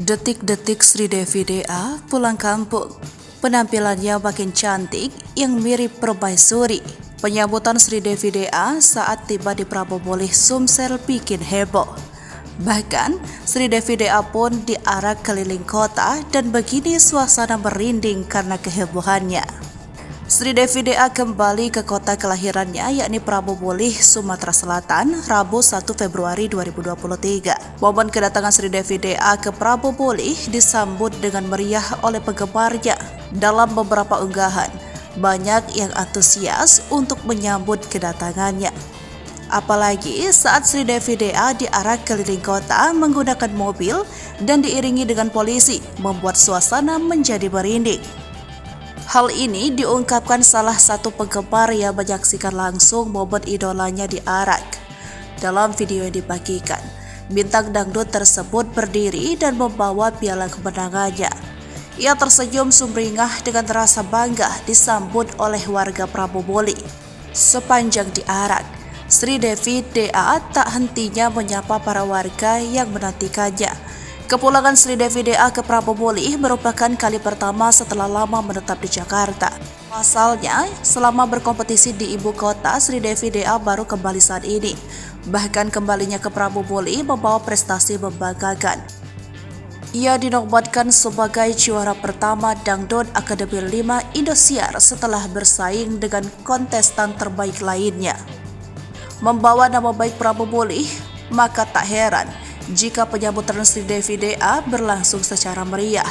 Detik-detik Sri Devi DA pulang kampung. Penampilannya makin cantik yang mirip permaisuri. Penyambutan Sri Devi DA saat tiba di Prabobolih Sumsel bikin heboh. Bahkan, Sri Devi DA pun diarak keliling kota dan begini suasana merinding karena kehebohannya. Sri Devi DA kembali ke kota kelahirannya yakni Prabobolih, Sumatera Selatan, Rabu 1 Februari 2023. Momen kedatangan Sri Devi DA ke Prabobolih disambut dengan meriah oleh penggemarnya. Dalam beberapa unggahan, banyak yang antusias untuk menyambut kedatangannya. Apalagi saat Sri Devi DA diarak keliling kota menggunakan mobil dan diiringi dengan polisi, membuat suasana menjadi merinding. Hal ini diungkapkan salah satu penggemar yang menyaksikan langsung momen idolanya diarak. Dalam video yang dibagikan, bintang dangdut tersebut berdiri dan membawa piala kemenangannya. Ia tersenyum sumringah dengan rasa bangga disambut oleh warga Prabobolih. Sepanjang diarak, Sri Devi DA tak hentinya menyapa para warga yang menantikannya. Kepulangan Sri Devi DA ke Prabobolih merupakan kali pertama setelah lama menetap di Jakarta. Pasalnya, selama berkompetisi di ibu kota, Sri Devi DA baru kembali saat ini. Bahkan kembalinya ke Prabobolih membawa prestasi membanggakan. Ia dinobatkan sebagai juara pertama Dangdut Akademi 5 Indosiar setelah bersaing dengan kontestan terbaik lainnya. Membawa nama baik Prabobolih, maka tak heran jika penyambutan Sri Devi DA berlangsung secara meriah.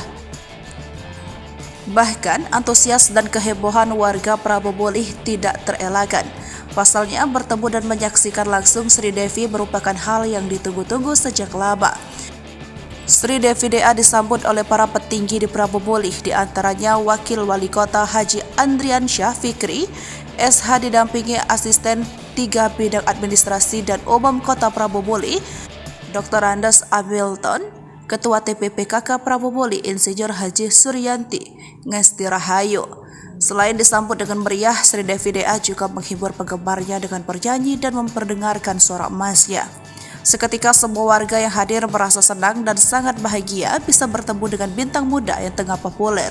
Bahkan antusias dan kehebohan warga Prabobolih tidak terelakkan. Pasalnya bertemu dan menyaksikan langsung Sri Devi merupakan hal yang ditunggu-tunggu sejak lama. Sri Devi DA disambut oleh para petinggi di Prabobolih, diantaranya Wakil Wali Kota Haji Andrian Syah Fikri, SH didampingi Asisten 3 Bidang Administrasi dan Umum Kota Prabobolih, Dr. Andes Hamilton, Ketua TPPKK Prabobolih Insinyur Haji Suryanti Ngesti Rahayu. Selain disambut dengan meriah, Sri Devi DA juga menghibur penggemarnya dengan bernyanyi dan memperdengarkan suara emasnya. Seketika semua warga yang hadir merasa senang dan sangat bahagia bisa bertemu dengan bintang muda yang tengah populer.